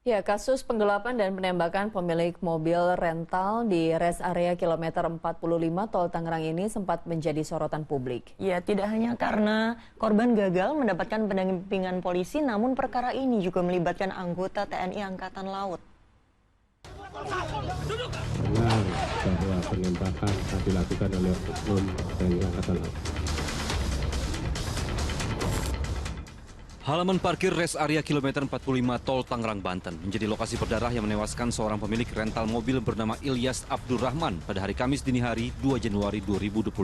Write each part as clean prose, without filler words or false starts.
Ya, kasus penggelapan dan penembakan pemilik mobil rental di res area kilometer 45 Tol Tangerang ini sempat menjadi sorotan publik. Ya, tidak hanya karena korban gagal mendapatkan pendampingan polisi, namun perkara ini juga melibatkan anggota TNI Angkatan Laut. Benar bahwa penembakan dilakukan oleh oknum TNI Angkatan Laut. Halaman parkir res area kilometer 45 Tol Tangerang, Banten menjadi lokasi berdarah yang menewaskan seorang pemilik rental mobil bernama Ilyas Abdurrahman pada hari Kamis dini hari 2 Januari 2025.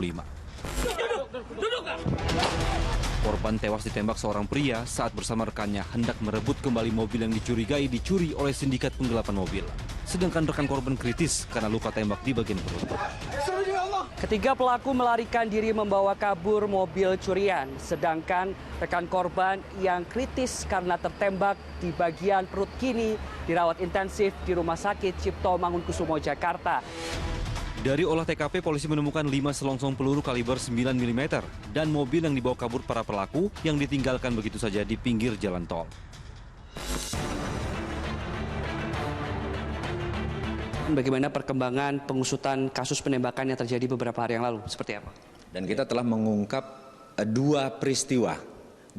Korban tewas ditembak seorang pria saat bersama rekannya hendak merebut kembali mobil yang dicurigai dicuri oleh sindikat penggelapan mobil. Sedangkan rekan korban kritis karena luka tembak di bagian perut. Ketiga pelaku melarikan diri membawa kabur mobil curian, sedangkan rekan korban yang kritis karena tertembak di bagian perut kini dirawat intensif di Rumah Sakit Cipto Mangunkusumo, Jakarta. Dari olah TKP, polisi menemukan 5 selongsong peluru kaliber 9 mm dan mobil yang dibawa kabur para pelaku yang ditinggalkan begitu saja di pinggir jalan tol. Bagaimana perkembangan pengusutan kasus penembakan yang terjadi beberapa hari yang lalu? Seperti apa? Dan kita telah mengungkap 2 peristiwa,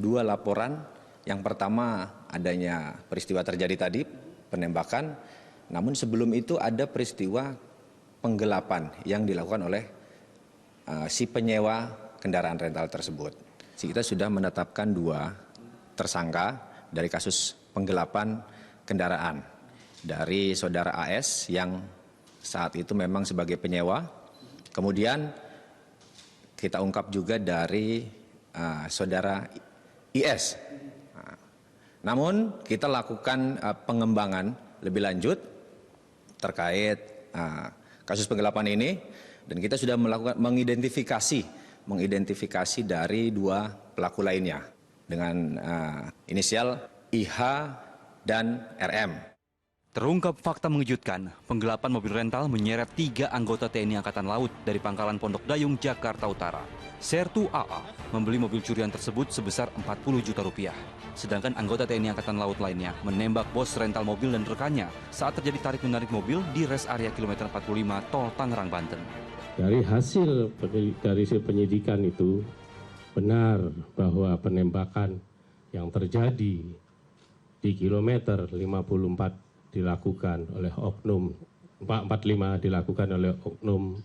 2 laporan. Yang pertama adanya peristiwa terjadi tadi, penembakan. Namun sebelum itu ada peristiwa penggelapan yang dilakukan oleh si penyewa kendaraan rental tersebut. Kita sudah menetapkan 2 tersangka dari kasus penggelapan kendaraan. Dari saudara AS yang saat itu memang sebagai penyewa. Kemudian kita ungkap juga dari saudara IS. Namun kita lakukan pengembangan lebih lanjut terkait kasus penggelapan ini, dan kita sudah melakukan mengidentifikasi dari 2 pelaku lainnya dengan inisial IH dan RM. Terungkap fakta mengejutkan, penggelapan mobil rental menyeret 3 anggota TNI Angkatan Laut dari Pangkalan Pondok Dayung, Jakarta Utara. Sertu AA membeli mobil curian tersebut sebesar 40 juta rupiah. Sedangkan anggota TNI Angkatan Laut lainnya menembak bos rental mobil dan rekannya saat terjadi tarik-menarik mobil di res area kilometer 45 Tol Tangerang, Banten. Dari hasil penyidikan itu benar bahwa penembakan yang terjadi di kilometer 54 dilakukan oleh oknum 445 dilakukan oleh oknum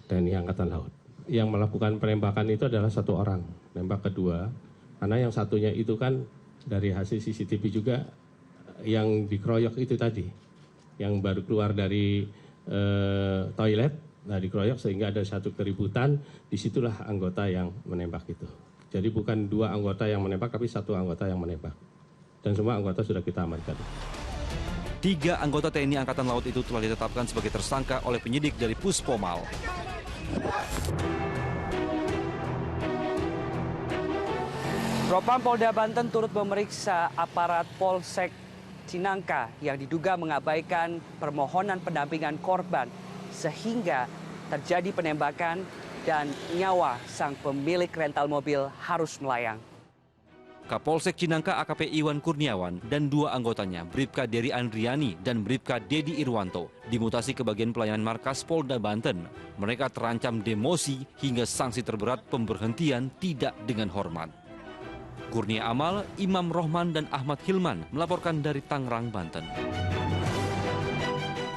TNI Angkatan Laut. Yang melakukan penembakan itu adalah 1 orang, nembak kedua. Karena yang satunya itu kan dari hasil CCTV juga yang dikeroyok itu tadi, yang baru keluar dari toilet, nah dikeroyok sehingga ada satu keributan. Disitulah anggota yang menembak itu. Jadi bukan 2 anggota yang menembak, tapi 1 anggota yang menembak. Dan semua anggota sudah kita amankan. 3 anggota TNI Angkatan Laut itu telah ditetapkan sebagai tersangka oleh penyidik dari Puspomal. Propam Polda Banten turut memeriksa aparat Polsek Cinangka yang diduga mengabaikan permohonan pendampingan korban sehingga terjadi penembakan dan nyawa sang pemilik rental mobil harus melayang. Kapolsek Cinangka AKP Iwan Kurniawan dan 2 anggotanya, Bribka Dery Andriani dan Bribka Dedi Irwanto, dimutasi ke bagian pelayanan markas Polda Banten. Mereka terancam demosi hingga sanksi terberat pemberhentian tidak dengan hormat. Kurnia Amal, Imam Rohman dan Ahmad Hilman melaporkan dari Tangerang, Banten.